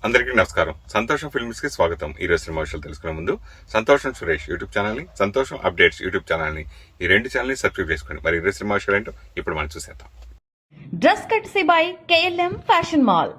అందరికీ నమస్కారం. సంతోషం ఫిల్మ్స్ కి స్వాగతం. ఈ రోజు సినిమా విషయాలు తెలుసుకునే ముందు సంతోషం సురేష్ యూట్యూబ్ ఛానల్ ని, సంతోషం అప్డేట్స్ యూట్యూబ్ ఛానల్ ని, ఈ రెండు ఛానల్ ని సబ్స్క్రైబ్ చేసుకోండి. మరి ఈ రోజు సినిమా విషయాలు ఏంటో ఇప్పుడు మనం చూసేద్దాం. Dress courtesy by KLM fashion mall.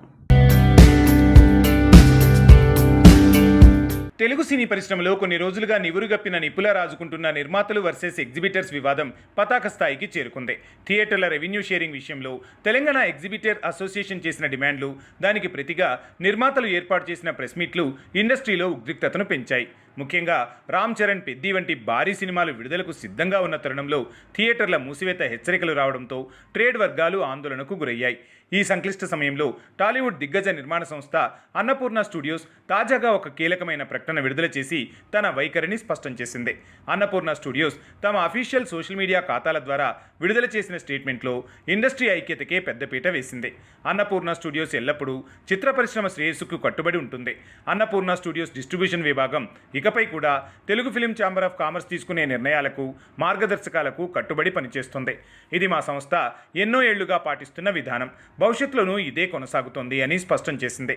Telugu సినీ పరిశ్రమలో కొన్ని రోజులుగా నివురుగప్పిన నిప్పులా రాజుకుంటున్న నిర్మాతలు వర్సెస్ ఎగ్జిబిటర్స్ వివాదం పతాక స్థాయికి చేరుకుంది. థియేటర్ల రెవెన్యూ షేరింగ్ విషయంలో తెలంగాణ ఎగ్జిబిటర్ అసోసియేషన్ చేసిన డిమాండ్లు, దానికి ప్రతిగా నిర్మాతలు ఏర్పాటు చేసిన ప్రెస్ మీట్లు ఇండస్ట్రీలో ఉద్రిక్తతను పెంచాయి. ముఖ్యంగా రామ్ చరణ్, పెద్ది వంటి భారీ సినిమాలు విడుదలకు సిద్ధంగా ఉన్న తరుణంలో థియేటర్ల మూసివేత హెచ్చరికలు రావడంతో ట్రేడ్ వర్గాలు ఆందోళనకు గురయ్యాయి. ఈ సంక్లిష్ట సమయంలో టాలీవుడ్ దిగ్గజ నిర్మాణ సంస్థ అన్నపూర్ణ స్టూడియోస్ తాజాగా ఒక కీలకమైన ప్రకటన విడుదల చేసి తన వైఖరిని స్పష్టం చేసింది. అన్నపూర్ణ స్టూడియోస్ తమ అఫీషియల్ సోషల్ మీడియా ఖాతాల ద్వారా విడుదల చేసిన స్టేట్మెంట్లో ఇండస్ట్రీ ఐక్యతకే పెద్దపీట వేసింది. అన్నపూర్ణ స్టూడియోస్ ఎల్లప్పుడూ చిత్ర పరిశ్రమ శ్రేయస్సుకు కట్టుబడి ఉంటుంది. అన్నపూర్ణ స్టూడియోస్ డిస్ట్రిబ్యూషన్ విభాగం ఇకపై కూడా Telugu film chamber of commerce తీసుకునే నిర్ణయాలకు, మార్గదర్శకాలకు కట్టుబడి పనిచేస్తుంది. ఇది మా సంస్థ ఎన్నో ఏళ్లుగా పాటిస్తున్న విధానం, భవిష్యత్తులోనూ ఇదే కొనసాగుతోంది అని స్పష్టం చేసింది.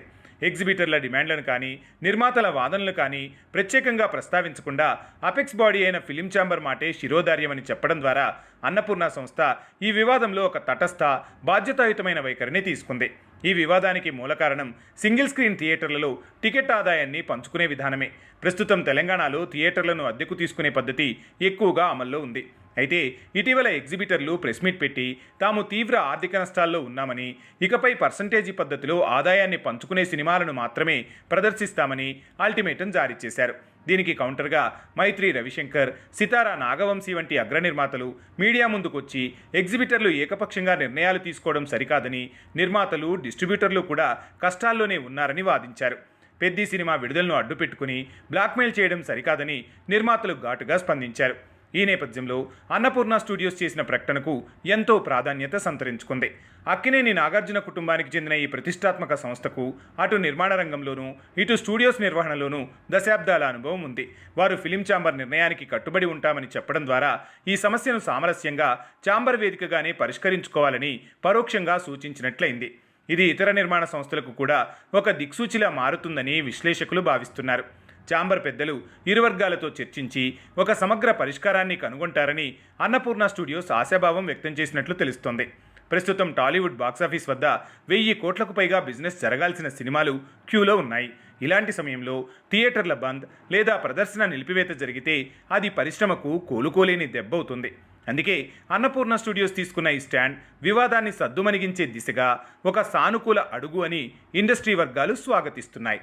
ఎగ్జిబిటర్ల డిమాండ్లను కానీ, నిర్మాతల వాదనలు కానీ ప్రత్యేకంగా ప్రస్తావించకుండా అపెక్స్ బాడీ అయిన ఫిలిం ఛాంబర్ మాటే శిరోధార్యమని చెప్పడం ద్వారా అన్నపూర్ణ సంస్థ ఈ వివాదంలో ఒక తటస్థ, బాధ్యతాయుతమైన వైఖరిని తీసుకుంది. ఈ వివాదానికి మూల కారణం సింగిల్ స్క్రీన్ థియేటర్లలో టికెట్ ఆదాయాన్ని పంచుకునే విధానమే. ప్రస్తుతం తెలంగాణలో థియేటర్లను అద్దెకు తీసుకునే పద్ధతి ఎక్కువగా అమల్లో ఉంది. అయితే ఇటీవల ఎగ్జిబిటర్లు ప్రెస్ మీట్ పెట్టి తాము తీవ్ర ఆర్థిక నష్టాల్లో ఉన్నామని, ఇకపై పర్సంటేజీ పద్ధతిలో ఆదాయాన్ని పంచుకునే సినిమాలను మాత్రమే ప్రదర్శిస్తామని అల్టిమేటం జారీ చేశారు. దీనికి కౌంటర్గా మైత్రి రవిశంకర్, సితారా నాగవంశీ వంటి అగ్ర నిర్మాతలు మీడియా ముందుకొచ్చి ఎగ్జిబిటర్లు ఏకపక్షంగా నిర్ణయాలు తీసుకోవడం సరికాదని, నిర్మాతలు, డిస్ట్రిబ్యూటర్లు కూడా కష్టాల్లోనే ఉన్నారని వాదించారు. పెద్ది సినిమా విడుదలను అడ్డుపెట్టుకుని బ్లాక్మెయిల్ చేయడం సరికాదని నిర్మాతలు ఘాటుగా స్పందించారు. ఈ నేపథ్యంలో అన్నపూర్ణ స్టూడియోస్ చేసిన ప్రకటనకు ఎంతో ప్రాధాన్యత సంతరించుకుంది. అక్కినేని నాగార్జున కుటుంబానికి చెందిన ఈ ప్రతిష్టాత్మక సంస్థకు అటు నిర్మాణ రంగంలోనూ, ఇటు స్టూడియోస్ నిర్వహణలోనూ దశాబ్దాల అనుభవం ఉంది. వారు ఫిలిం ఛాంబర్ నిర్ణయానికి కట్టుబడి ఉంటామని చెప్పడం ద్వారా ఈ సమస్యను సామరస్యంగా ఛాంబర్ వేదికగానే పరిష్కరించుకోవాలని పరోక్షంగా సూచించినట్లయింది. ఇది ఇతర నిర్మాణ సంస్థలకు కూడా ఒక దిక్సూచిలా మారుతుందని విశ్లేషకులు భావిస్తున్నారు. ఛాంబర్ పెద్దలు ఇరు వర్గాలతో చర్చించి ఒక సమగ్ర పరిష్కారాన్ని కనుగొంటారని అన్నపూర్ణ స్టూడియోస్ ఆశాభావం వ్యక్తం చేసినట్లు తెలుస్తోంది. ప్రస్తుతం టాలీవుడ్ బాక్సాఫీస్ వద్ద 1000 కోట్లకు పైగా బిజినెస్ జరగాల్సిన సినిమాలు క్యూలో ఉన్నాయి. ఇలాంటి సమయంలో థియేటర్ల బంద్ లేదా ప్రదర్శన నిలిపివేత జరిగితే అది పరిశ్రమకు కోలుకోలేని దెబ్బవుతుంది. అందుకే అన్నపూర్ణ స్టూడియోస్ తీసుకున్న ఈ స్టాండ్ వివాదాన్ని సద్దుమణిగించే దిశగా ఒక సానుకూల అడుగు అని ఇండస్ట్రీ వర్గాలు స్వాగతిస్తున్నాయి.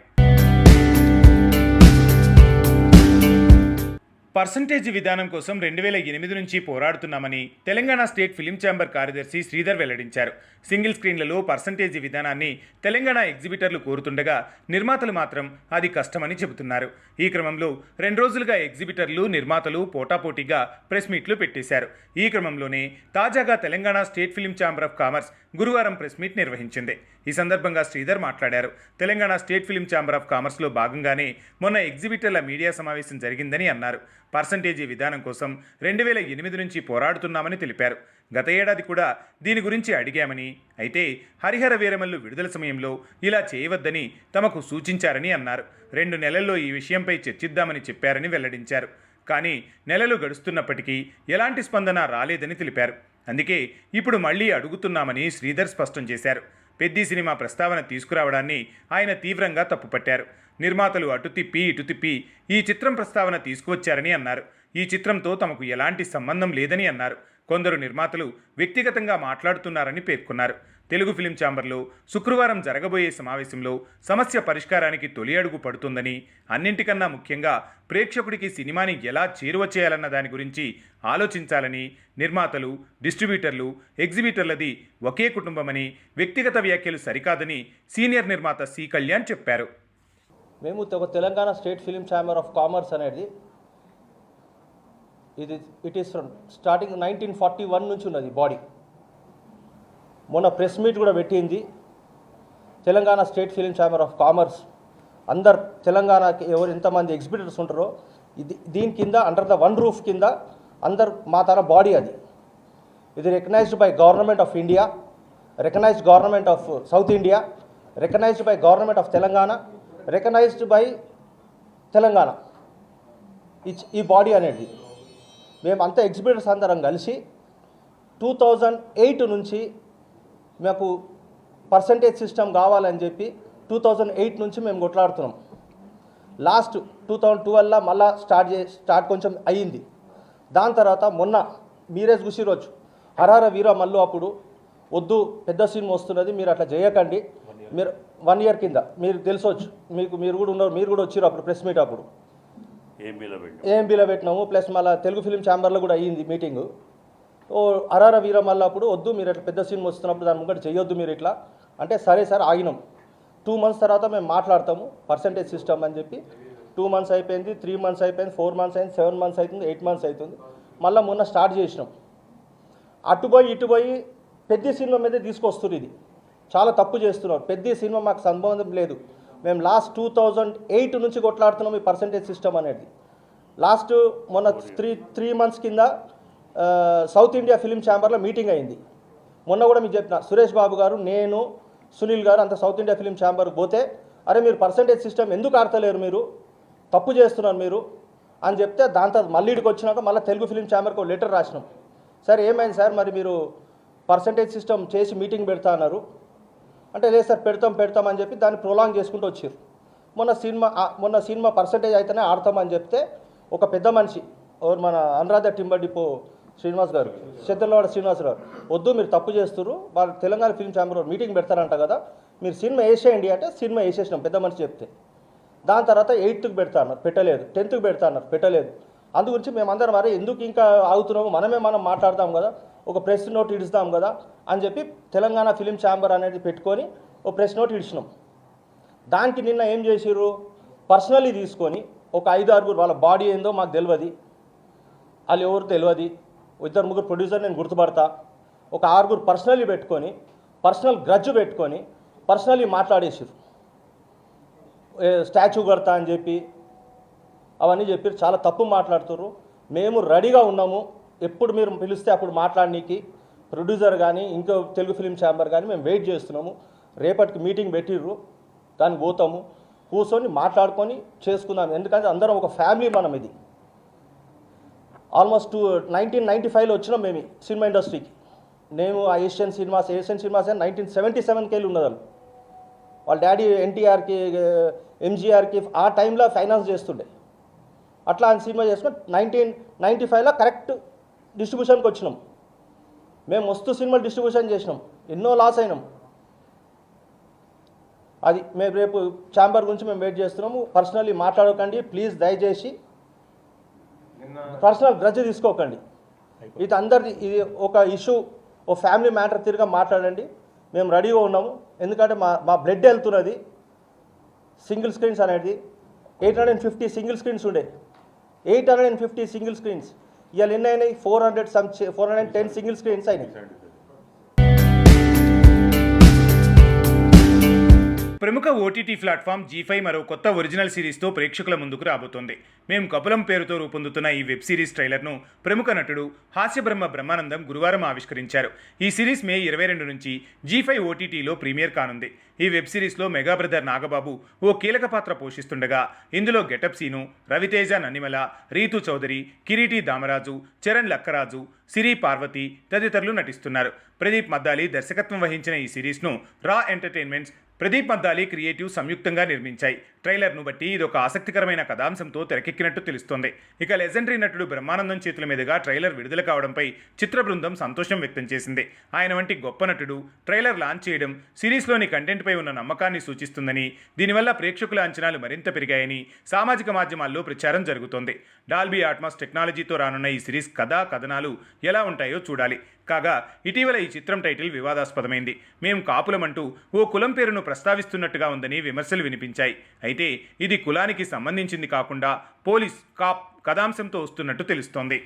పర్సంటేజ్ విధానం కోసం 2008 నుంచి పోరాడుతున్నామని తెలంగాణ స్టేట్ ఫిలిం ఛాంబర్ కార్యదర్శి శ్రీధర్ వెల్లడించారు. సింగిల్ స్క్రీన్లలో పర్సంటేజీ విధానాన్ని తెలంగాణ ఎగ్జిబిటర్లు కోరుతుండగా నిర్మాతలు మాత్రం అది కష్టమని చెబుతున్నారు. ఈ క్రమంలో 2 రోజులుగా ఎగ్జిబిటర్లు, నిర్మాతలు పోటాపోటీగా ప్రెస్ మీట్లు పెట్టేశారు. ఈ క్రమంలోనే తాజాగా Telangana state film chamber of commerce గురువారం ప్రెస్ మీట్ నిర్వహించింది. ఈ సందర్భంగా శ్రీధర్ మాట్లాడారు. Telangana state film chamber of కామర్స్లో భాగంగానే మొన్న ఎగ్జిబిటర్ల మీడియా సమావేశం జరిగిందని అన్నారు. పర్సంటేజీ విధానం కోసం 2008 నుంచి పోరాడుతున్నామని తెలిపారు. గత ఏడాది కూడా దీని గురించి అడిగామని, అయితే హరిహర వీరమల్లు విడుదల సమయంలో ఇలా చేయవద్దని తమకు సూచించారని అన్నారు. 2 నెలల్లో ఈ విషయంపై చర్చిద్దామని చెప్పారని వెల్లడించారు. కానీ నెలలు గడుస్తున్నప్పటికీ ఎలాంటి స్పందన రాలేదని తెలిపారు. అందుకే ఇప్పుడు మళ్లీ అడుగుతున్నామని శ్రీధర్ స్పష్టం చేశారు. పెద్ది సినిమా ప్రస్తావన తీసుకురావడాన్ని ఆయన తీవ్రంగా తప్పుపట్టారు. నిర్మాతలు అటు తిప్పి ఇటు తిప్పి ఈ చిత్రం ప్రస్తావన తీసుకువచ్చారని అన్నారు. ఈ చిత్రంతో తమకు ఎలాంటి సంబంధం లేదని అన్నారు. కొందరు నిర్మాతలు వ్యక్తిగతంగా మాట్లాడుతున్నారని పేర్కొన్నారు. తెలుగు ఫిలిం ఛాంబర్లో శుక్రవారం జరగబోయే సమావేశంలో సమస్య పరిష్కారానికి తొలి అడుగు పడుతుందని, అన్నింటికన్నా ముఖ్యంగా ప్రేక్షకుడికి సినిమాని ఎలా చేరువ చేయాలన్న దాని గురించి ఆలోచించాలని, నిర్మాతలు, డిస్ట్రిబ్యూటర్లు, ఎగ్జిబిటర్లది ఒకే కుటుంబమని, వ్యక్తిగత వ్యాఖ్యలు సరికాదని సీనియర్ నిర్మాత సి కళ్యాణ్ చెప్పారు. మేము Telangana state film chamber of commerce అనేది ఇట్ ఈస్ స్టార్టింగ్ 1941 నుంచి ఉన్నది బాడీ. మొన్న ప్రెస్ మీట్ కూడా పెట్టింది. Telangana state film chamber of commerce అందరు తెలంగాణకి ఎంతమంది ఎగ్జిబిటర్స్ ఉంటారో దీని కింద అండర్ ద వన్ రూఫ్ కింద అందరు మా తన బాడీ అది. ఇది recognized by government of India, recognized government of South India recognized by government of Telangana, recognized by Telangana. ఈ బాడీ అనేది మేము అంతా ఎగ్జిబిటర్స్ అందరం కలిసి 2008 నుంచి మాకు పర్సంటేజ్ సిస్టమ్ కావాలని చెప్పి 2008 నుంచి మేము కొట్లాడుతున్నాం. లాస్ట్ 2012 మళ్ళా స్టార్ట్ కొంచెం అయ్యింది. దాని తర్వాత మొన్న మీరే చూసిరోజు హరహర వీర మల్లు అప్పుడు వద్దు పెద్ద సినిమా వస్తున్నది, మీరు అట్లా చేయకండి, మీరు 1 year కింద మీరు తెలిసొచ్చు, మీరు కూడా ఉన్నారు, మీరు కూడా వచ్చారు అప్పుడు ప్రెస్ మీట్ అప్పుడు ఏఎంబీలో పెట్టినాము. ప్లస్ మళ్ళీ తెలుగు ఫిలిం ఛాంబర్లో కూడా అయ్యింది మీటింగు. హరహర వీర మల్లు అప్పుడు వద్దు మీరు అట్లా పెద్ద సినిమా వస్తున్నప్పుడు దాని ముంగట చేయొద్దు మీరు ఇట్లా అంటే సరే సార్ ఆగినాం. 2 months తర్వాత మేము మాట్లాడతాము పర్సంటేజ్ సిస్టమ్ అని చెప్పి 2 months అయిపోయింది, 3 months అయిపోయింది, 4 months అయింది, 7 months అవుతుంది, 8 months అవుతుంది. మళ్ళీ మొన్న స్టార్ట్ చేసినాం. అటుపోయి ఇటుపోయి పెద్ద సినిమా మీదే తీసుకొస్తున్నారు. ఇది చాలా తప్పు చేస్తున్నారు. పెద్ద సినిమా మాకు సంబంధం లేదు. మేము లాస్ట్ 2008 నుంచి కొట్లాడుతున్నాం ఈ పర్సంటేజ్ సిస్టమ్ అనేది. లాస్ట్ మొన్న 3 months కింద సౌత్ ఇండియా ఫిలిం ఛాంబర్లో మీటింగ్ అయింది. మొన్న కూడా మీకు చెప్పిన సురేష్ బాబు గారు, నేను, సునీల్ గారు అంత సౌత్ ఇండియా ఫిలిం ఛాంబర్కి పోతే అరే మీరు పర్సంటేజ్ సిస్టమ్ ఎందుకు ఆడతలేరు, మీరు తప్పు చేస్తున్నారు మీరు అని చెప్తే దాని తర్వాత మళ్ళీ ఇక్కడికి వచ్చినాక మళ్ళీ తెలుగు ఫిలిం ఛాంబర్కి ఒక లెటర్ రాసినాం. సార్ ఏమైంది సార్ మరి మీరు పర్సంటేజ్ సిస్టమ్ చేసి మీటింగ్ పెడతా అన్నారు అంటే లేదు సార్ పెడతాం అని చెప్పి దాన్ని ప్రొలాంగ్ చేసుకుంటూ వచ్చారు. మొన్న సినిమా పర్సంటేజ్ అయితేనే ఆడతామని చెప్తే ఒక పెద్ద మనిషి మన అనురాధ టింబర్ డిపో శ్రీనివాస్ గారు, చెత్తలవాడ శ్రీనివాస్ గారు, వద్దు మీరు తప్పు చేస్తున్నారు, వాళ్ళు తెలంగాణ ఫిల్మ్ ఛాంబర్ మీటింగ్ పెడతారంట కదా, మీరు సినిమా వేసేయండి అంటే సినిమా వేసేసినాం పెద్ద మనిషి చెప్తే. దాని తర్వాత 8th పెడతా అన్నారు, పెట్టలేదు. 10th పెడతా అన్నారు, పెట్టలేదు. అందు గురించి మేమందరం మరి ఎందుకు ఇంకా ఆగుతున్నాము, మనం మాట్లాడదాం కదా, ఒక ప్రెస్ నోట్ ఇడుస్తాం కదా అని చెప్పి తెలంగాణ ఫిలిం ఛాంబర్ అనేది పెట్టుకొని ఒక ప్రెస్ నోట్ ఇడిచినాం. దానికి నిన్న ఏం చేసిర్రు, పర్సనలీ తీసుకొని ఒక 5-6 వాళ్ళ బాడీ ఏందో మాకు తెలియదు, వాళ్ళు ఎవరు తెలియదు, 2-3 ప్రొడ్యూసర్ నేను గుర్తుపడతా, ఒక 6 పర్సనలీ పెట్టుకొని పర్సనల్ గ్రడ్జ్ పెట్టుకొని పర్సనలీ మాట్లాడేసారు. స్టాచ్యూ కడతా అని చెప్పి అవన్నీ చెప్పారు. చాలా తప్పు మాట్లాడుతున్నారు. మేము రెడీగా ఉన్నాము, ఎప్పుడు మీరు పిలిస్తే అప్పుడు మాట్లాడనీకి ప్రొడ్యూసర్ కానీ ఇంకో తెలుగు ఫిలిం ఛాంబర్ కానీ మేము వెయిట్ చేస్తున్నాము. రేపటికి మీటింగ్ పెట్టిర్రు, దానికి పోతాము, కూర్చొని మాట్లాడుకొని చేసుకుందాం. ఎందుకంటే అందరం ఒక ఫ్యామిలీ మనం. ఇది ఆల్మోస్ట్ 1995లో వచ్చినాం మేము సినిమా ఇండస్ట్రీకి. నేను ఆ ఏషియన్ సినిమాస్ 1977కి వెళ్ళి ఉన్నదాన్ని. వాళ్ళ డాడీ ఎన్టీఆర్కి ఎంజీఆర్కి ఆ టైంలో ఫైనాన్స్ చేస్తుండే. అట్లా ఆయన సినిమా చేసుకొని 1995లో కరెక్ట్ డిస్ట్రిబ్యూషన్కి వచ్చినాం. మేము మస్తు సినిమాలు డిస్ట్రిబ్యూషన్ చేసినాం, ఎన్నో లాస్ అయినాం. అది మేము రేపు ఛాంబర్ గురించి మేము వెయిట్ చేస్తున్నాము. పర్సనల్లీ మాట్లాడకండి ప్లీజ్, దయచేసి పర్సనల్ గ్రడ్జ్ తీసుకోకండి. ఇది అందరిది, ఇది ఒక ఇష్యూ, ఓ ఫ్యామిలీ మ్యాటర్ తిరిగా మాట్లాడండి. మేము రెడీగా ఉన్నాము. ఎందుకంటే మా బ్లడ్ వెళ్తున్నది. సింగిల్ స్క్రీన్స్ అనేది 850 సింగిల్ స్క్రీన్స్ ఉండే, 850 సింగిల్ స్క్రీన్స్ ఇవాళ ఎన్ని అయినాయి, 410 సింగిల్ స్క్రీన్స్ అయినాయి. ప్రముఖ ఓటీటీ ప్లాట్ఫామ్ G5 మరో కొత్త ఒరిజినల్ సిరీస్తో ప్రేక్షకుల ముందుకు రాబోతోంది. మేము కపులం పేరుతో రూపొందుతున్న ఈ వెబ్ సిరీస్ ట్రైలర్ను ప్రముఖ నటుడు హాస్యబ్రహ్మ బ్రహ్మానందం గురువారం ఆవిష్కరించారు. ఈ సిరీస్ మే 22 నుంచి G5 ఓటీటీలో ప్రీమియర్ కానుంది. ఈ వెబ్ సిరీస్లో మెగా బ్రదర్ నాగబాబు ఓ కీలక పాత్ర పోషిస్తుండగా ఇందులో గెటప్ సీను, రవితేజ నన్నిమల, రీతు చౌదరి, కిరీటి దామరాజు, చరణ్ లక్కరాజు, సిరి పార్వతి తదితరులు నటిస్తున్నారు. ప్రదీప్ మద్దాలి దర్శకత్వం వహించిన ఈ సిరీస్ను రా ఎంటర్టైన్మెంట్స్, ప్రదీప్ మద్దాలి క్రియేటివ్ సంయుక్తంగా నిర్మించాయి. ట్రైలర్ను బట్టి ఇది ఒక ఆసక్తికరమైన కథాంశంతో తెరకెక్కినట్టు తెలుస్తోంది. ఇక లెజెండరీ నటుడు బ్రహ్మానందం చేతుల మీదుగా ట్రైలర్ విడుదల కావడంపై చిత్ర బృందం సంతోషం వ్యక్తం చేసింది. ఆయన వంటి గొప్ప నటుడు ట్రైలర్ లాంచ్ చేయడం సిరీస్లోని కంటెంట్పై ఉన్న నమ్మకాన్ని సూచిస్తుందని, దీనివల్ల ప్రేక్షకుల అంచనాలు మరింత పెరిగాయని సామాజిక మాధ్యమాల్లో ప్రచారం జరుగుతోంది. డాల్బీ అట్మాస్ టెక్నాలజీతో రానున్న ఈ సిరీస్ కథనాలు ఎలా ఉంటాయో చూడాలి. కాగా ఇటీవల ఈ చిత్రం టైటిల్ వివాదాస్పదమైంది. మేము కాపులమంటూ ఓ కులం పేరును ప్రస్తావిస్తున్నట్టుగా ఉందని విమర్శలు వినిపించాయి. అయితే ఇది కులానికి సంబంధించింది కాకుండా పోలీస్ కాప్ కథాంశంతో వస్తున్నట్టు తెలుస్తోంది.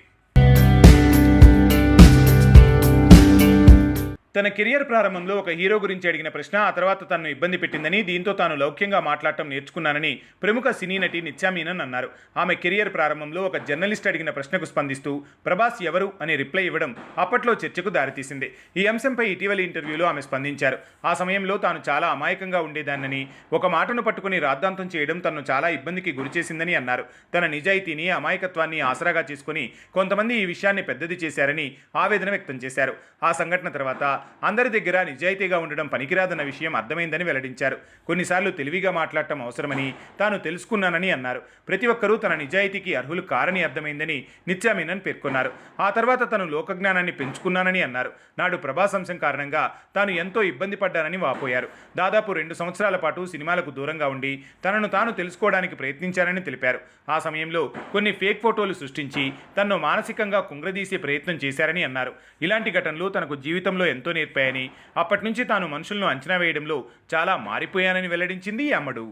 తన కెరియర్ ప్రారంభంలో ఒక హీరో గురించి అడిగిన ప్రశ్న ఆ తర్వాత తనను ఇబ్బంది పెట్టిందని, దీంతో తాను లౌక్యంగా మాట్లాడటం నేర్చుకున్నానని ప్రముఖ సినీ నటి నిత్యా మీనన్ అన్నారు. ఆమె కెరియర్ ప్రారంభంలో ఒక జర్నలిస్ట్ అడిగిన ప్రశ్నకు స్పందిస్తూ ప్రభాస్ ఎవరు అని రిప్లై ఇవ్వడం అప్పట్లో చర్చకు దారితీసింది. ఈ అంశంపై ఇటీవలి ఇంటర్వ్యూలో ఆమె స్పందించారు. ఆ సమయంలో తాను చాలా అమాయకంగా ఉండేదాన్నని, ఒక మాటను పట్టుకుని రాద్ధాంతం చేయడం తనను చాలా ఇబ్బందికి గురిచేసిందని అన్నారు. తన నిజాయితీని, అమాయకత్వాన్ని ఆసరాగా చేసుకుని కొంతమంది ఈ విషయాన్ని పెద్దది చేశారని ఆవేదన వ్యక్తం చేశారు. ఆ సంఘటన తర్వాత అందరి దగ్గర నిజాయితీగా ఉండడం పనికిరాదన్న విషయం అర్థమైందని వెల్లడించారు. కొన్నిసార్లు తెలివిగా మాట్లాడటం అవసరమని తాను తెలుసుకున్నానని అన్నారు. ప్రతి ఒక్కరూ తన నిజాయితీకి అర్హులు కారని అర్థమైందని నిత్యా మీనన్ పేర్కొన్నారు. ఆ తర్వాత తను లోకజ్ఞానాన్ని పెంచుకున్నానని అన్నారు. నాడు ప్రభాస్ అంశం కారణంగా తాను ఎంతో ఇబ్బంది పడ్డానని వాపోయారు. దాదాపు 2 సంవత్సరాల పాటు సినిమాలకు దూరంగా ఉండి తనను తాను తెలుసుకోవడానికి ప్రయత్నించానని తెలిపారు. ఆ సమయంలో కొన్ని ఫేక్ ఫోటోలు సృష్టించి తనను మానసికంగా కుంగ్రదీసే ప్రయత్నం చేశారని అన్నారు. ఇలాంటి ఘటనలు తనకు జీవితంలో ఎంతో నేర్పాయని, అప్పటి నుంచి తాను మనుషులను అంచనా వేయడంలో చాలా మారిపోయానని వెల్లడించింది ఈ అమ్మడు.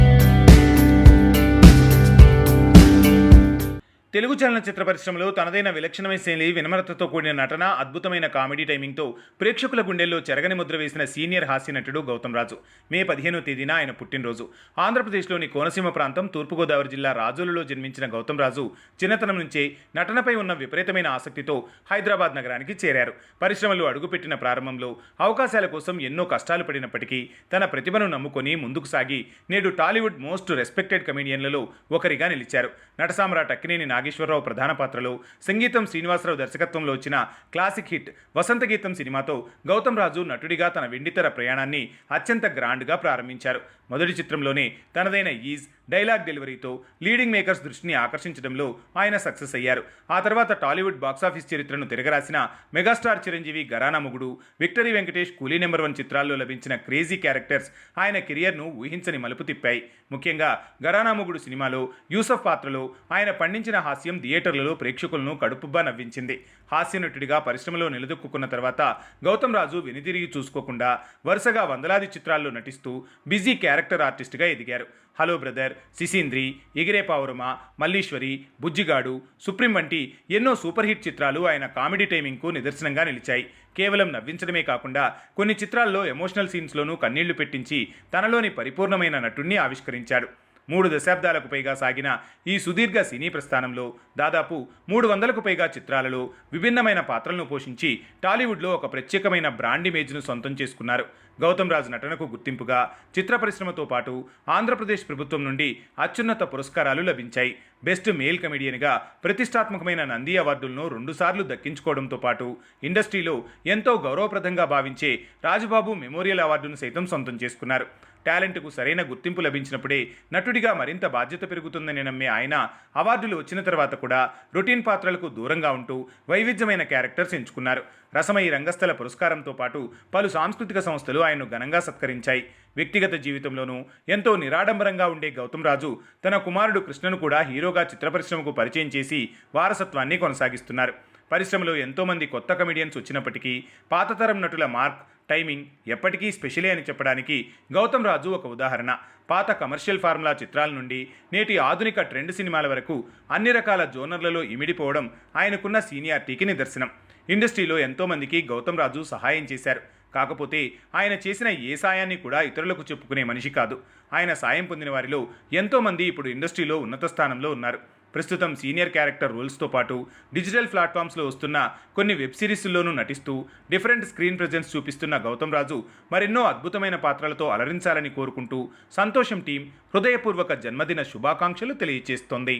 తెలుగు చలనచిత్ర పరిశ్రమలో తనదైన విలక్షణమైన శైలి, వినమ్రతతో కూడిన నటన, అద్భుతమైన కామెడీ టైమింగ్తో ప్రేక్షకుల గుండెల్లో చెరగని ముద్ర వేసిన సీనియర్ హాస్య నటుడు గౌతమ్ రాజు. మే 15వ తేదీన ఆయన పుట్టినరోజు. ఆంధ్రప్రదేశ్లోని కోనసీమ ప్రాంతం తూర్పుగోదావరి జిల్లా రాజోలులో జన్మించిన గౌతమ్ రాజు చిన్నతనం నుంచే నటనపై ఉన్న విపరీతమైన ఆసక్తితో హైదరాబాద్ నగరానికి చేరారు. పరిశ్రమలో అడుగుపెట్టిన ప్రారంభంలో అవకాశాల కోసం ఎన్నో కష్టాలు పడినప్పటికీ తన ప్రతిభను నమ్ముకొని ముందుకు సాగి నేడు టాలీవుడ్ మోస్ట్ రెస్పెక్టెడ్ కమెడియన్లలో ఒకరిగా నిలిచారు. నటసామ్రాట్ అక్కినేని నాగేశ్వరరావు ప్రధాన పాత్రలో, సంగీతం శ్రీనివాసరావు దర్శకత్వంలో వచ్చిన క్లాసిక్ హిట్ వసంత గీతం సినిమాతో గౌతమ్ రాజు నటుడిగా తన వెండితెర ప్రయాణాన్ని అత్యంత గ్రాండ్గా ప్రారంభించారు. మొదటి చిత్రంలోనే తనదైన ఈజ్, డైలాగ్ డెలివరీతో లీడింగ్ మేకర్స్ దృష్టిని ఆకర్షించడంలో ఆయన సక్సెస్ అయ్యారు. ఆ తర్వాత టాలీవుడ్ బాక్సాఫీస్ చరిత్రను తిరగరాసిన మెగాస్టార్ చిరంజీవి ఘరానా మొగుడు, విక్టరీ వెంకటేష్ కూలీ నెంబర్ 1 చిత్రాల్లో లభించిన క్రేజీ క్యారెక్టర్స్ ఆయన కెరియర్ను ఊహించని మలుపు తిప్పాయి. ముఖ్యంగా ఘరానా మొగుడు సినిమాలో యూసఫ్ పాత్రలో ఆయన పండించిన హాస్యం థియేటర్లలో ప్రేక్షకులను కడుపుబ్బా నవ్వించింది. హాస్య నటుడిగా పరిశ్రమలో నిలదొక్కున్న తర్వాత గౌతమ్ రాజు వెనుతిరిగి చూసుకోకుండా వరుసగా వందలాది చిత్రాల్లో నటిస్తూ బిజీ క్యారెక్టర్ ఆర్టిస్ట్గా ఎదిగారు. హలో బ్రదర్, సిసింద్రి, ఎగిరే పావురమ, మల్లీశ్వరి, బుజ్జిగాడు, సుప్రీం వంటి ఎన్నో సూపర్ హిట్ చిత్రాలు ఆయన కామెడీ టైమింగ్కు నిదర్శనంగా నిలిచాయి. కేవలం నవ్వించడమే కాకుండా కొన్ని చిత్రాల్లో ఎమోషనల్ సీన్స్లోనూ కన్నీళ్లు పెట్టించి తనలోని పరిపూర్ణమైన నటుణ్ణి ఆవిష్కరించాడు. 3 దశాబ్దాలకు పైగా సాగిన ఈ సుదీర్ఘ సినీ ప్రస్థానంలో దాదాపు 300కు పైగా చిత్రాలలో విభిన్నమైన పాత్రలను పోషించి టాలీవుడ్లో ఒక ప్రత్యేకమైన బ్రాండ్ ఇమేజ్ను సొంతం చేసుకున్నారు. గౌతమ్ రాజు నటనకు గుర్తింపుగా చిత్ర పరిశ్రమతో పాటు ఆంధ్రప్రదేశ్ ప్రభుత్వం నుండి అత్యున్నత పురస్కారాలు లభించాయి. బెస్ట్ మేల్ కమెడియన్గా ప్రతిష్టాత్మకమైన నంది అవార్డులను 2 సార్లు దక్కించుకోవడంతో పాటు ఇండస్ట్రీలో ఎంతో గౌరవప్రదంగా భావించే రాజుబాబు మెమోరియల్ అవార్డును సైతం సొంతం చేసుకున్నారు. టాలెంట్కు సరైన గుర్తింపు లభించినప్పుడే నటుడిగా మరింత బాధ్యత పెరుగుతుందని నమ్మే ఆయన అవార్డులు వచ్చిన తర్వాత కూడా రొటీన్ పాత్రలకు దూరంగా ఉంటూ వైవిధ్యమైన క్యారెక్టర్స్ ఎంచుకున్నారు. రసమయి రంగస్థల పురస్కారంతో పాటు పలు సాంస్కృతిక సంస్థలు ఆయన్ను ఘనంగా సత్కరించాయి. వ్యక్తిగత జీవితంలోనూ ఎంతో నిరాడంబరంగా ఉండే గౌతమ్ రాజు తన కుమారుడు కృష్ణను కూడా హీరోగా చిత్ర పరిశ్రమకు పరిచయం చేసి వారసత్వాన్ని కొనసాగిస్తున్నారు. పరిశ్రమలో ఎంతోమంది కొత్త కమెడియన్స్ వచ్చినప్పటికీ పాతతరం నటుల మార్క్, టైమింగ్ ఎప్పటికీ స్పెషలే అని చెప్పడానికి గౌతమ్ రాజు ఒక ఉదాహరణ. పాత కమర్షియల్ ఫార్ములా చిత్రాల నుండి నేటి ఆధునిక ట్రెండ్ సినిమాల వరకు అన్ని రకాల జోనర్లలో ఇమిడిపోవడం ఆయనకున్న సీనియారిటీకి నిదర్శనం. ఇండస్ట్రీలో ఎంతోమందికి గౌతమ్ రాజు సహాయం చేశారు. కాకపోతే ఆయన చేసిన ఏ సాయాన్ని కూడా ఇతరులకు చెప్పుకునే మనిషి కాదు. ఆయన సాయం పొందిన వారిలో ఎంతోమంది ఇప్పుడు ఇండస్ట్రీలో ఉన్నత స్థానంలో ఉన్నారు. ప్రస్తుతం సీనియర్ క్యారెక్టర్ రోల్స్తో పాటు డిజిటల్ ప్లాట్ఫామ్స్లో వస్తున్న కొన్ని వెబ్ సిరీస్ల్లోనూ నటిస్తూ డిఫరెంట్ స్క్రీన్ ప్రెజెన్స్ చూపిస్తున్న గౌతమ్ రాజు మరెన్నో అద్భుతమైన పాత్రలతో అలరించాలని కోరుకుంటూ సంతోషం టీం హృదయపూర్వక జన్మదిన శుభాకాంక్షలు తెలియజేస్తోంది.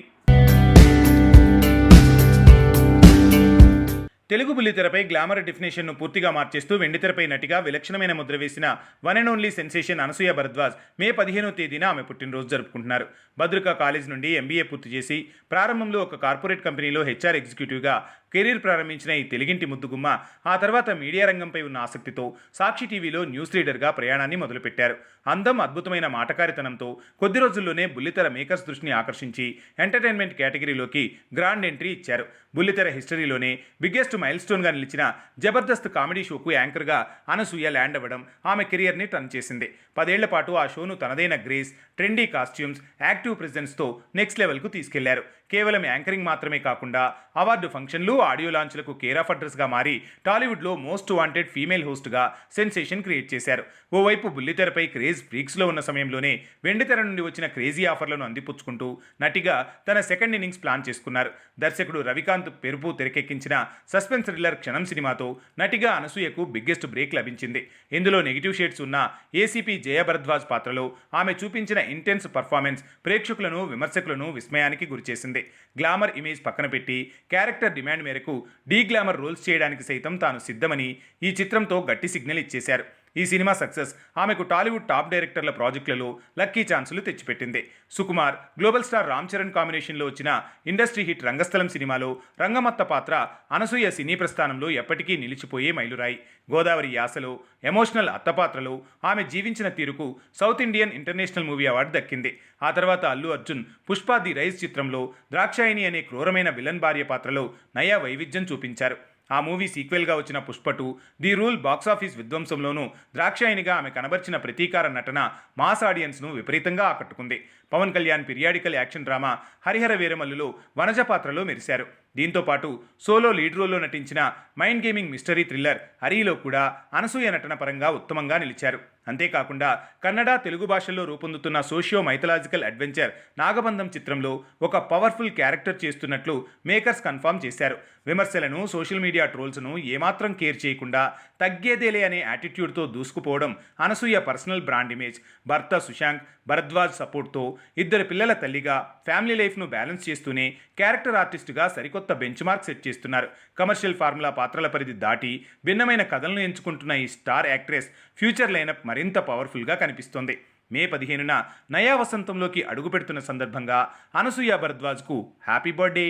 తెలుగు బుల్లితెరపై గ్లామర్ డెఫినేషన్ను పూర్తిగా మార్చేస్తూ వెండితెరపై నటిగా విలక్షణమైన ముద్ర వేసిన one and only sensation Anasuya Bharadwaj May 15వ తేదీన ఆమె పుట్టినరోజు జరుపుకుంటున్నారు. భద్రకా కాలేజ్ నుండి MBA పూర్తి చేసి ప్రారంభంలో ఒక కార్పొరేట్ కంపెనీలో HR ఎగ్జిక్యూటివ్గా కెరీర్ ప్రారంభించిన ఈ తెలుగింటి ముద్దుగుమ్మ ఆ తర్వాత మీడియా రంగంపై ఉన్న ఆసక్తితో సాక్షి టీవీలో న్యూస్ రీడర్గా ప్రయాణాన్ని మొదలుపెట్టారు. అందం, అద్భుతమైన మాటకారితనంతో కొద్ది రోజుల్లోనే బుల్లితెర మేకర్స్ దృష్టిని ఆకర్షించి ఎంటర్టైన్మెంట్ కేటగిరీలోకి గ్రాండ్ ఎంట్రీ ఇచ్చారు. బుల్లితెర హిస్టరీలోనే బిగ్గెస్ట్ మైల్ స్టోన్గా నిలిచిన జబర్దస్త్ కామెడీ షోకు యాంకర్గా అనసూయ ల్యాండ్ అవ్వడం ఆమె కెరియర్ని టర్న్ చేసింది. 10 ఏళ్ల పాటు ఆ షోను తనదైన గ్రేస్, ట్రెండీ కాస్ట్యూమ్స్, యాక్టివ్ ప్రెజెన్స్తో నెక్స్ట్ లెవెల్కు తీసుకెళ్లారు. కేవలం యాంకరింగ్ మాత్రమే కాకుండా అవార్డు ఫంక్షన్లు, ఆడియో లాంచ్లకు కేర్ ఆఫ్ అడ్రస్గా మారి టాలీవుడ్లో మోస్ట్ వాంటెడ్ ఫీమేల్ హోస్ట్గా సెన్సేషన్ క్రియేట్ చేశారు. ఓవైపు బుల్లితెరపై క్రేజ్ పీక్స్లో ఉన్న సమయంలోనే వెండితెర నుండి వచ్చిన క్రేజీ ఆఫర్లను అందిపుచ్చుకుంటూ నటిగా తన సెకండ్ ఇన్నింగ్స్ ప్లాన్ చేసుకున్నారు. దర్శకుడు రవికాంత్ పెరుపు తెరకెక్కించిన సస్పెన్స్ థ్రిల్లర్ క్షణం సినిమాతో నటిగా అనసూయకు బిగ్గెస్ట్ బ్రేక్ లభించింది. ఇందులో నెగిటివ్ షేడ్స్ ఉన్న ఏసీపీ జయ భరద్వాజ్ పాత్రలో ఆమె చూపించిన ఇంటెన్స్ పర్ఫార్మెన్స్ ప్రేక్షకులను, విమర్శకులను విస్మయానికి గురిచేసింది. గ్లామర్ ఇమేజ్ పక్కన పెట్టి క్యారెక్టర్ డిమాండ్ మేరకు డీ గ్లామర్ రోల్స్ చేయడానికి సైతం తాను సిద్ధమని ఈ చిత్రంతో గట్టి సిగ్నల్ ఇచ్చేశారు. ఈ సినిమా సక్సెస్ ఆమెకు టాలీవుడ్ టాప్ డైరెక్టర్ల ప్రాజెక్టులలో లక్కీ ఛాన్సులు తెచ్చిపెట్టింది. సుకుమార్, గ్లోబల్ స్టార్ రామ్ చరణ్ కాంబినేషన్లో వచ్చిన ఇండస్ట్రీ హిట్ రంగస్థలం సినిమాలో రంగమత్త పాత్ర అనసూయ సినీ ప్రస్థానంలో ఎప్పటికీ నిలిచిపోయే మైలురాయి. గోదావరి యాసలో ఎమోషనల్ అత్త పాత్రలో ఆమె జీవించిన తీరుకు south Indian international movie award దక్కింది. ఆ తర్వాత అల్లు అర్జున్ పుష్ప ది రైజ్ చిత్రంలో ద్రాక్షాయిని అనే క్రూరమైన విలన్ భార్య పాత్రలో నయా వైవిధ్యం చూపించారు. ఆ మూవీ సీక్వెల్గా వచ్చిన పుష్ప 2 ది రూల్ బాక్సాఫీస్ విధ్వంసంలోనూ ద్రాక్షాయినిగా ఆమె కనబర్చిన ప్రతీకార నటన మాస్ ఆడియన్స్ను విపరీతంగా ఆకట్టుకుంది. Pawan Kalyan periodical action drama Harihara వీరమల్లులో వనజ పాత్రలో మెరిశారు. దీంతో పాటు సోలో లీడ్ రోల్లో నటించిన మైండ్ గేమింగ్ మిస్టరీ థ్రిల్లర్ హరిలో కూడా అనసూయ నటన పరంగా ఉత్తమంగా నిలిచారు. అంతేకాకుండా కన్నడ, తెలుగు భాషల్లో రూపొందుతున్న సోషియో మైథలాజికల్ అడ్వెంచర్ నాగబంధం చిత్రంలో ఒక పవర్ఫుల్ క్యారెక్టర్ చేస్తున్నట్లు మేకర్స్ కన్ఫర్మ్ చేశారు. విమర్శలను, సోషల్ మీడియా ట్రోల్స్ను ఏమాత్రం కేర్ చేయకుండా తగ్గేదేలే అనే యాటిట్యూడ్తో దూసుకుపోవడం అనసూయ పర్సనల్ బ్రాండ్ ఇమేజ్. భర్త సుశాంక్ భరద్వాజ్ సపోర్ట్తో ఇద్దరు పిల్లల తల్లిగా ఫ్యామిలీ లైఫ్ను బ్యాలెన్స్ చేస్తూనే క్యారెక్టర్ ఆర్టిస్టుగా సరికొత్త బెంచ్ మార్క్ సెట్ చేస్తున్నారు. కమర్షియల్ ఫార్ములా పాత్రల పరిధి దాటి భిన్నమైన కథలను ఎంచుకుంటున్న ఈ స్టార్ యాక్ట్రెస్ ఫ్యూచర్ లైనప్ మరింత పవర్ఫుల్గా కనిపిస్తోంది. మే 15న నయా వసంతంలోకి అడుగుపెడుతున్న సందర్భంగా అనసూయ భరద్వాజ్కు హ్యాపీ బర్త్డే.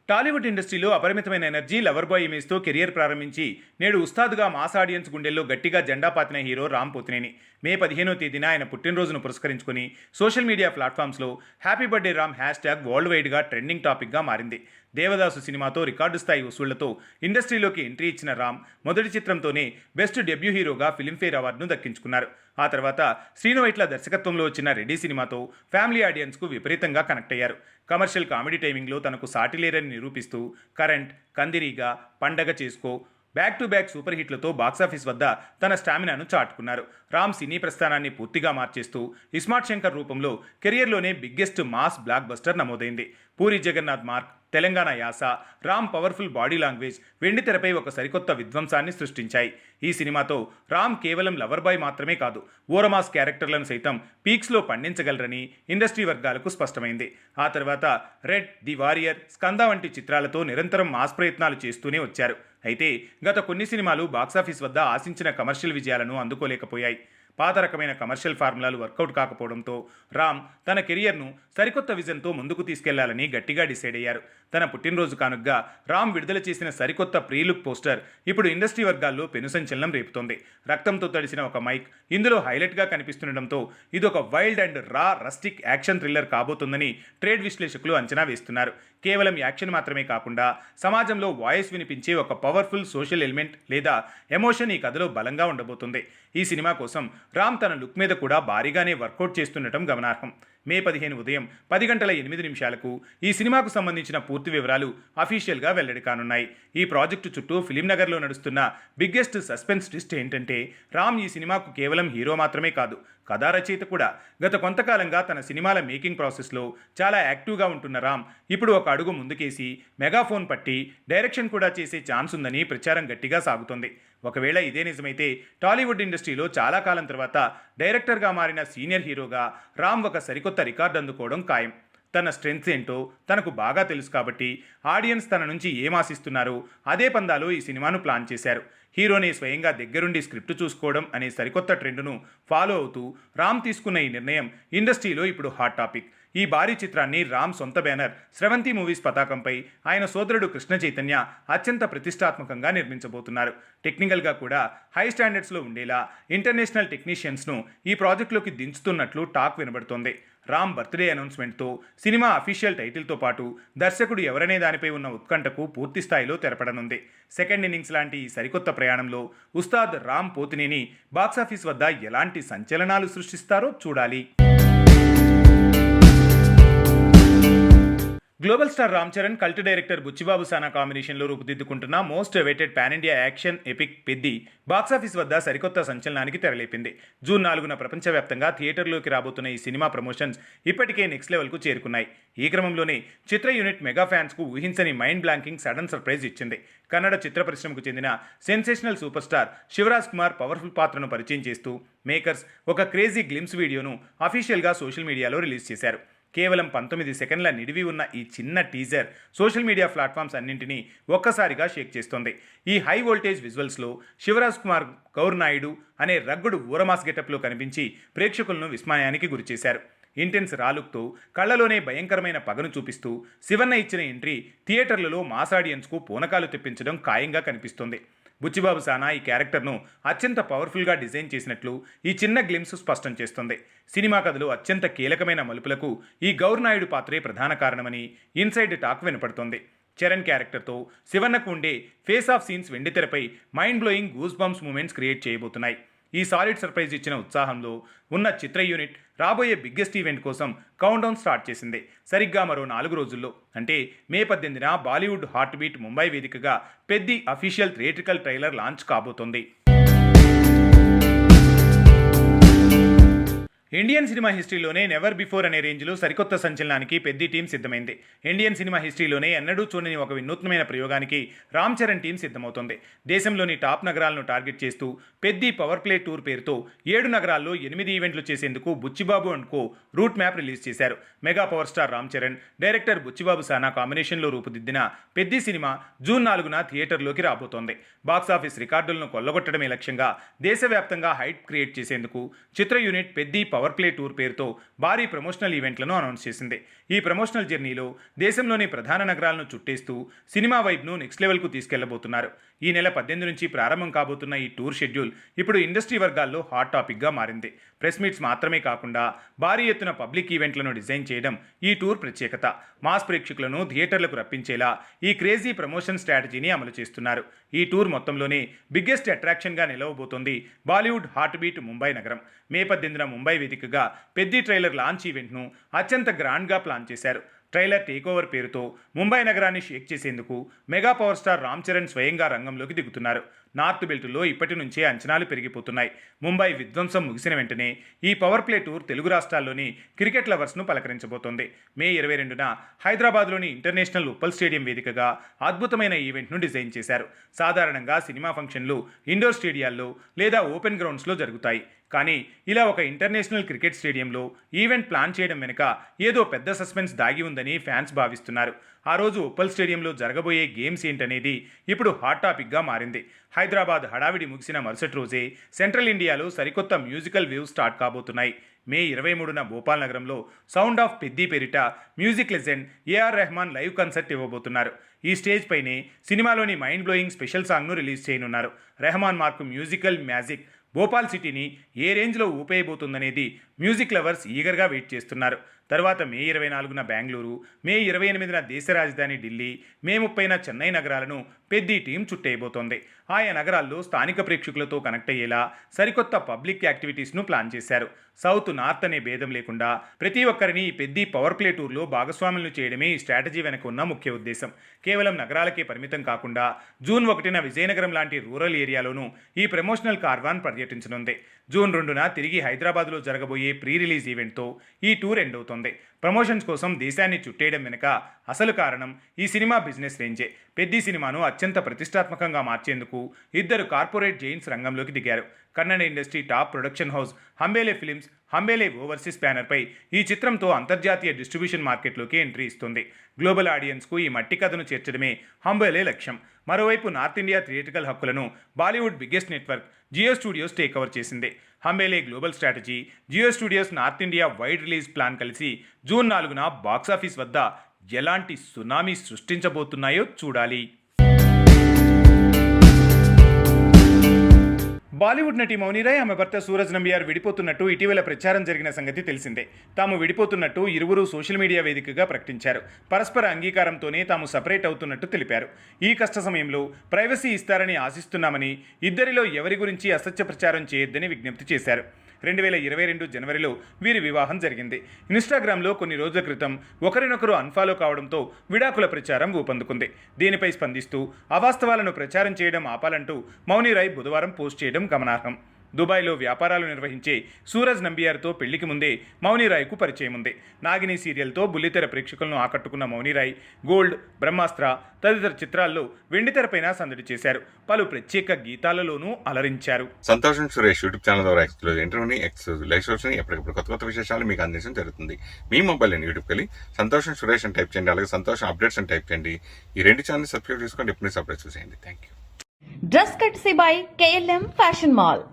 టాలీవుడ్ ఇండస్ట్రీలో అపరిమితమైన ఎనర్జీ, లవర్ బాయ్ ఇమేజ్తో కెరియర్ ప్రారంభించి నేడు ఉస్తాదుగా మాస్ ఆడియన్స్ గుండెల్లో గట్టిగా జెండా పాతిన హీరో రామ్ పోతినేని. మే 15వ తేదీన ఆయన పుట్టినరోజును పురస్కరించుకుని సోషల్ మీడియా ప్లాట్ఫామ్స్లో happy birthday Ram hashtag world వైడ్గా ట్రెండింగ్ టాపిక్గా మారింది. దేవదాసు సినిమాతో రికార్డు స్థాయి వసూళ్లతో ఇండస్ట్రీలోకి ఎంట్రీ ఇచ్చిన రామ్ మొదటి చిత్రంతోనే బెస్ట్ డెబ్యూ హీరోగా ఫిల్మ్ఫేర్ అవార్డును దక్కించుకున్నారు. ఆ తర్వాత శ్రీను వైట్ల దర్శకత్వంలో వచ్చిన రెడ్డి సినిమాతో ఫ్యామిలీ ఆడియన్స్కు విపరీతంగా కనెక్ట్ అయ్యారు. కమర్షియల్ కామెడీ టైమింగ్లో తనకు సాటి లేరని నిరూపిస్తూ current, Kandireega, Pandaga Chesuko back to back super హిట్లతో బాక్సాఫీస్ వద్ద తన స్టామినాను చాటుకున్నారు. రామ్ సినీ ప్రస్థానాన్ని పూర్తిగా మార్చేస్తూ ఇస్మార్ట్ శంకర్ రూపంలో కెరియర్లోనే బిగ్గెస్ట్ మాస్ బ్లాక్ బస్టర్ నమోదైంది. పూరి జగన్నాథ్ మార్క్, తెలంగాణ యాస, రామ్ పవర్ఫుల్ బాడీ లాంగ్వేజ్ వెండితెరపై ఒక సరికొత్త విధ్వంసాన్ని సృష్టించాయి. ఈ సినిమాతో రామ్ కేవలం లవర్ బాయ్ మాత్రమే కాదు, ఓరమాస్ క్యారెక్టర్లను సైతం పీక్స్లో పండించగలరని ఇండస్ట్రీ వర్గాలకు స్పష్టమైంది. ఆ తర్వాత రెడ్, ది వారియర్, స్కంద వంటి చిత్రాలతో నిరంతరం మాస్ ప్రయత్నాలు చేస్తూనే వచ్చారు. అయితే గత కొన్ని సినిమాలు బాక్సాఫీస్ వద్ద ఆశించిన కమర్షియల్ విజయాలను అందుకోలేకపోయాయి. పాత రకమైన కమర్షియల్ ఫార్ములాలు వర్కౌట్ కాకపోవడంతో రామ్ తన కెరియర్ను సరికొత్త విజన్తో ముందుకు తీసుకెళ్లాలని గట్టిగా డిసైడ్ అయ్యారు. తన పుట్టినరోజు కానుగ్గా రామ్ విడుదల చేసిన సరికొత్త ప్రీ లుక్ పోస్టర్ ఇప్పుడు ఇండస్ట్రీ వర్గాల్లో పెను సంచలనం రేపుతోంది. రక్తంతో తడిసిన ఒక మైక్ ఇందులో హైలైట్గా కనిపిస్తుండటంతో ఇదొక wild and raw rustic action thriller కాబోతుందని ట్రేడ్ విశ్లేషకులు అంచనా వేస్తున్నారు. కేవలం యాక్షన్ మాత్రమే కాకుండా సమాజంలో వాయిస్ వినిపించే ఒక పవర్ఫుల్ సోషల్ ఎలిమెంట్ లేదా ఎమోషన్ ఈ కథలో బలంగా ఉండబోతుంది. ఈ సినిమా కోసం రామ్ తన లుక్ మీద కూడా భారీగానే వర్కౌట్ చేస్తుండటం గమనార్హం. మే 15 ఉదయం 10:08 ఈ సినిమాకు సంబంధించిన పూర్తి వివరాలు అఫీషియల్గా వెల్లడి కానున్నాయి. ఈ ప్రాజెక్టు చుట్టూ ఫిలింనగర్లో నడుస్తున్న బిగ్గెస్ట్ సస్పెన్స్ ట్విస్ట్ ఏంటంటే రామ్ ఈ సినిమాకు కేవలం హీరో మాత్రమే కాదు, కథా రచయిత కూడా. గత కొంతకాలంగా తన సినిమాల మేకింగ్ ప్రాసెస్లో చాలా యాక్టివ్గా ఉంటున్న రామ్ ఇప్పుడు ఒక అడుగు ముందుకేసి మెగాఫోన్ పట్టి డైరెక్షన్ కూడా చేసే ఛాన్స్ ఉందని ప్రచారం గట్టిగా సాగుతోంది. ఒకవేళ ఇదే నిజమైతే టాలీవుడ్ ఇండస్ట్రీలో చాలా కాలం తర్వాత డైరెక్టర్గా మారిన సీనియర్ హీరోగా రామ్ ఒక సరికొత్త రికార్డు అందుకోవడం ఖాయం. తన స్ట్రెంగ్త్స్ ఏంటో తనకు బాగా తెలుసు కాబట్టి ఆడియన్స్ తన నుంచి ఏం ఆశిస్తున్నారో అదే పందాలో ఈ సినిమాను ప్లాన్ చేశారు. హీరోని స్వయంగా దగ్గరుండి స్క్రిప్ట్ చూసుకోవడం అనే సరికొత్త ట్రెండ్ను ఫాలో అవుతూ రామ్ తీసుకున్న ఈ నిర్ణయం ఇండస్ట్రీలో ఇప్పుడు హాట్ టాపిక్. ఈ భారీ చిత్రాన్ని రామ్ సొంత బ్యానర్ స్రవంతి మూవీస్ పతాకంపై ఆయన సోదరుడు కృష్ణ చైతన్య అత్యంత ప్రతిష్టాత్మకంగా నిర్మించబోతున్నారు. టెక్నికల్గా కూడా హై స్టాండర్డ్స్లో ఉండేలా ఇంటర్నేషనల్ టెక్నీషియన్స్ను ఈ ప్రాజెక్టులోకి దించుతున్నట్లు టాక్ వినబడుతోంది. రామ్ బర్త్డే అనౌన్స్మెంట్తో సినిమా అఫీషియల్ టైటిల్తో పాటు దర్శకుడు ఎవరనే దానిపై ఉన్న ఉత్కంఠకు పూర్తి స్థాయిలో తెరపడనుంది. సెకండ్ ఇన్నింగ్స్ లాంటి ఈ సరికొత్త ప్రయాణంలో ఉస్తాద్ రామ్ పోతినేని బాక్సాఫీస్ వద్ద ఎలాంటి సంచలనాలు సృష్టిస్తారో చూడాలి. Global star Ram Charan, cult director Buchibabu Sana కాంబినేషన్లో రూపుదిద్దుకుంటున్న most awaited pan India action epic Peddi box office వద్ద సరికొత్త సంచలనానికి తెరలేపింది. జూన్ 4న ప్రపంచవ్యాప్తంగా థియేటర్లోకి రాబోతున్న ఈ సినిమా ప్రమోషన్స్ ఇప్పటికే నెక్స్ట్ లెవెల్కు చేరుకున్నాయి. ఈ క్రమంలోనే చిత్ర యూనిట్ మెగా ఫ్యాన్స్కు ఊహించని మైండ్ బ్లాంకింగ్ సడన్ సర్ప్రైజ్ ఇచ్చింది. కన్నడ చిత్ర పరిశ్రమకు చెందిన sensational super star Shivaraj Kumar powerful పాత్రను పరిచయం చేస్తూ మేకర్స్ ఒక క్రేజీ గ్లిమ్స్ వీడియోను అఫీషియల్గా సోషల్ మీడియాలో రిలీజ్ చేశారు. కేవలం 19 సెకండ్ల నిడివి ఉన్న ఈ చిన్న టీజర్ సోషల్ మీడియా ప్లాట్ఫామ్స్ అన్నింటినీ ఒక్కసారిగా షేక్ చేస్తోంది. ఈ హై వోల్టేజ్ విజువల్స్లో శివరాజ్ కుమార్ గౌర్ నాయుడు అనే రగ్గుడు ఊరమాస్ గెటప్లో కనిపించి ప్రేక్షకులను విస్మయానికి గురిచేశారు. ఇంటెన్స్ రాలుక్తో కళ్లలోనే భయంకరమైన పగను చూపిస్తూ శివన్న ఇచ్చిన ఎంట్రీ థియేటర్లలో మాస్ ఆడియన్స్కు పూనకాలు తెప్పించడం ఖాయంగా కనిపిస్తోంది. బుచ్చిబాబు సానా ఈ క్యారెక్టర్ను అత్యంత పవర్ఫుల్గా డిజైన్ చేసినట్లు ఈ చిన్న గ్లిమ్స్ స్పష్టం చేస్తుంది. సినిమా కథలో అత్యంత కీలకమైన మలుపులకు ఈ గౌర్ నాయుడు పాత్రే ప్రధాన కారణమని ఇన్సైడ్ టాక్ వినపడుతోంది. చరణ్ క్యారెక్టర్తో శివన్నకు ఉండే ఫేస్ ఆఫ్ సీన్స్ వెండితెరపై mind blowing goose bumps moments create చేయబోతున్నాయి. ఈ సాలిడ్ సర్ప్రైజ్ ఇచ్చిన ఉత్సాహంలో ఉన్న చిత్ర యూనిట్ రాబోయే బిగ్గెస్ట్ ఈవెంట్ కోసం కౌంట్డౌన్ స్టార్ట్ చేసింది. సరిగ్గా మరో 4 రోజుల్లో అంటే మే 18న బాలీవుడ్ హార్ట్ బీట్ ముంబై వేదికగా Peddi official theatrical trailer launch కాబోతోంది. ఇండియన్ సినిమా హిస్టరీలోనే నెవర్ బిఫోర్ అనే రేంజ్లో సరికొత్త సంచలనానికి పెద్ది టీం సిద్ధమైంది. ఇండియన్ సినిమా హిస్టరీలోనే ఎన్నడూ చూడని ఒక వినూత్నమైన ప్రయోగానికి రామ్ చరణ్ టీం సిద్ధమవుతోంది. దేశంలోని టాప్ నగరాలను టార్గెట్ చేస్తూ పెద్ది పవర్ ప్లే టూర్ పేరుతో 7 నగరాల్లో 8 ఈవెంట్లు చేసేందుకు Buchibabu and co route map release చేశారు. Mega power star Ram Charan, director Buchibabu Sana కాంబినేషన్లో రూపుదిద్దిన పెద్ది సినిమా జూన్ 4న థియేటర్లోకి రాబోతోంది. బాక్సాఫీస్ రికార్డులను కొల్లగొట్టడమే లక్ష్యంగా దేశవ్యాప్తంగా హైప్ క్రియేట్ చేసేందుకు చిత్ర unit Peddi power play tour పేరుతో భారీ ప్రమోషనల్ ఈవెంట్లను అనౌన్స్ చేసింది. ఈ ప్రమోషనల్ జర్నీలో దేశంలోని ప్రధాన నగరాలను చుట్టేస్తూ సినిమా వైబ్ను నెక్స్ట్ లెవెల్కు తీసుకెళ్లబోతున్నారు. ఈ నెల 18 నుంచి ప్రారంభం కాబోతున్న ఈ టూర్ షెడ్యూల్ ఇప్పుడు ఇండస్ట్రీ వర్గాల్లో హాట్ టాపిక్గా మారింది. ప్రెస్ మీట్స్ మాత్రమే కాకుండా భారీ ఎత్తున పబ్లిక్ ఈవెంట్లను డిజైన్ చేయడం ఈ టూర్ ప్రత్యేకత. మాస్ ప్రేక్షకులను థియేటర్లకు రప్పించేలా ఈ క్రేజీ ప్రమోషన్ స్ట్రాటజీని అమలు చేస్తున్నారు. ఈ టూర్ మొత్తంలోనే బిగ్గెస్ట్ అట్రాక్షన్గా నిలవబోతోంది బాలీవుడ్ హార్ట్ బీట్ ముంబై నగరం. మే 18న ముంబై వేదికగా పెద్ది ట్రైలర్ లాంచ్ ఈవెంట్ను అత్యంత గ్రాండ్గా ప్లాన్ చేశారు. ట్రైలర్ టేక్ ఓవర్ పేరుతో ముంబై నగరాన్ని షేక్ చేసేందుకు mega power star Ram Charan స్వయంగా రంగంలోకి దిగుతున్నారు. నార్త్ బెల్ట్లో ఇప్పటి నుంచే అంచనాలు పెరిగిపోతున్నాయి. ముంబై విధ్వంసం ముగిసిన వెంటనే ఈ పవర్ ప్లే టూర్ తెలుగు రాష్ట్రాల్లోని క్రికెట్ లవర్స్ను పలకరించబోతోంది. మే 22న హైదరాబాద్లోని ఇంటర్నేషనల్ ఉప్పల్ స్టేడియం వేదికగా అద్భుతమైన ఈవెంట్ను డిజైన్ చేశారు. సాధారణంగా సినిమా ఫంక్షన్లు ఇండోర్ స్టేడియాల్లో లేదా ఓపెన్ గ్రౌండ్స్లో జరుగుతాయి. కానీ ఇలా ఒక ఇంటర్నేషనల్ క్రికెట్ స్టేడియంలో ఈవెంట్ ప్లాన్ చేయడం వెనుక ఏదో పెద్ద సస్పెన్స్ దాగి ఉందని ఫ్యాన్స్ భావిస్తున్నారు. ఆ రోజు ఉప్పల్ స్టేడియంలో జరగబోయే గేమ్స్ ఏంటనేది ఇప్పుడు హాట్ టాపిక్గా మారింది. హైదరాబాద్ హడావిడి ముగిసిన మరుసటి రోజే సెంట్రల్ ఇండియాలో సరికొత్త మ్యూజికల్ వేవ్ స్టార్ట్ కాబోతున్నాయి. మే 23న భోపాల్ నగరంలో సౌండ్ ఆఫ్ పెద్ది పేరిట music legend AR Rahman live concert ఇవ్వబోతున్నారు. ఈ స్టేజ్ పైనే సినిమాలోని మైండ్ బ్లోయింగ్ స్పెషల్ సాంగ్ను రిలీజ్ చేయనున్నారు. Rahman mark musical magic Bhopal సిటీని ఏ రేంజ్లో ఊపేయబోతుందనేది మ్యూజిక్ లవర్స్ ఈగర్గా వెయిట్ చేస్తున్నారు. తర్వాత మే 24న బెంగళూరు, మే 28న దేశ రాజధాని ఢిల్లీ, మే 30న చెన్నై నగరాలను పెద్ది టీం చుట్టేయబోతోంది. ఆయా నగరాల్లో స్థానిక ప్రేక్షకులతో కనెక్ట్ అయ్యేలా సరికొత్త పబ్లిక్ యాక్టివిటీస్ను ప్లాన్ చేశారు. సౌత్ నార్త్ అనే భేదం లేకుండా ప్రతి ఒక్కరిని ఈ పెద్ది పవర్ ప్లే టూర్లో భాగస్వాములను చేయడమే ఈ స్ట్రాటజీ వెనక ఉన్న ముఖ్య ఉద్దేశం. కేవలం నగరాలకే పరిమితం కాకుండా జూన్ 1న విజయనగరం లాంటి రూరల్ ఏరియాలోనూ ఈ ప్రమోషనల్ కార్వాన్ పర్యటించనుంది. జూన్ 2న తిరిగి హైదరాబాద్లో జరగబోయే ప్రీ రిలీజ్ ఈవెంట్తో ఈ టూర్ ఎండ్ అవుతుంది. ప్రమోషన్స్ కోసం దేశాన్ని చుట్టేయడం వెనుక అసలు కారణం ఈ సినిమా బిజినెస్ రేంజే. పెద్ది సినిమాను అత్యంత ప్రతిష్టాత్మకంగా మార్చేందుకు 2 కార్పొరేట్ జైంట్స్ రంగంలోకి దిగారు. Kannada industry top production house Hombale films, Hombale overseas బ్యానర్పై ఈ చిత్రంతో అంతర్జాతీయ డిస్ట్రిబ్యూషన్ మార్కెట్లోకి ఎంట్రీ ఇస్తుంది. గ్లోబల్ ఆడియన్స్కు ఈ మట్టి కథను చేర్చడమే హంబేలే లక్ష్యం. మరోవైపు నార్త్ ఇండియా థియేట్రికల్ హక్కులను Bollywood biggest network Jio studios take over చేసింది. Hombale global strategy, Jio studios north India wide release plan కలిసి జూన్ 4న బాక్సాఫీస్ వద్ద ఎలాంటి సునామీ సృష్టించబోతున్నాయో చూడాలి. బాలీవుడ్ నటి మౌనిరాయ్ ఆమె భర్త సూరజ్ నంబియార్ విడిపోతున్నట్టు ఇటీవల ప్రచారం జరిగిన సంగతి తెలిసిందే. తాము విడిపోతున్నట్టు ఇరువురు సోషల్ మీడియా వేదికగా ప్రకటించారు. పరస్పర అంగీకారంతోనే తాము సపరేట్ అవుతున్నట్టు తెలిపారు. ఈ కష్ట సమయంలో ప్రైవసీ ఇస్తారని ఆశిస్తున్నామని, ఇద్దరిలో ఎవరి గురించి అసత్య ప్రచారం చేయొద్దని విజ్ఞప్తి చేశారు. 2022 జనవరిలో వీరి వివాహం జరిగింది. ఇన్స్టాగ్రామ్లో కొన్ని రోజుల క్రితం ఒకరినొకరు అన్ఫాలో కావడంతో విడాకుల ప్రచారం ఊపందుకుంది. దీనిపై స్పందిస్తూ అవాస్తవాలను ప్రచారం చేయడం ఆపాలంటూ మౌనిరాయ్ బుధవారం పోస్ట్ చేయడం గమనార్హం. దుబాయ్లో వ్యాపారాలు నిర్వహించే సూరజ్ నంబియార్తో పెళ్లికి ముందే మౌనిరాయ్కు పరిచయం ఉంది. నాగిని సీరియల్తో బుల్లితెర ప్రేక్షకులను ఆకట్టుకున్న మౌనిరాయ్ గోల్డ్, బ్రహ్మాస్త్ర తదితర చిత్రాల్లో వెండితెరపైన సందడి చేశారు. పలు ప్రత్యేక గీతాలలోనూ అలరించారు. సంతోషం సురేష్ యూట్యూబ్ ఛానల్ ద్వారా ఎక్స్క్లూజివ్ ఇంటర్వ్యూని, ఎక్స్క్లూజివ్ లైవ్ షోస్ని, ఎప్పటికప్పుడు కొత్త కొత్త విశేషాలు మీకు అందించడం జరుగుతుంది. మీ మొబైల్ యూట్యూబ్కి వెళ్ళి సంతోషం సురేష్ అని టైప్ చేయండి, అలాగే సంతోషం అప్డేట్స్ అని టైప్ చేయండి. ఈ రెండు ఛానల్ సబ్స్క్రైబ్ చేసుకోండి, ఎప్పుడు సబ్స్క్రైబ్ చూసేయండి. Thank you. Dress courtesy by KLM fashion mall.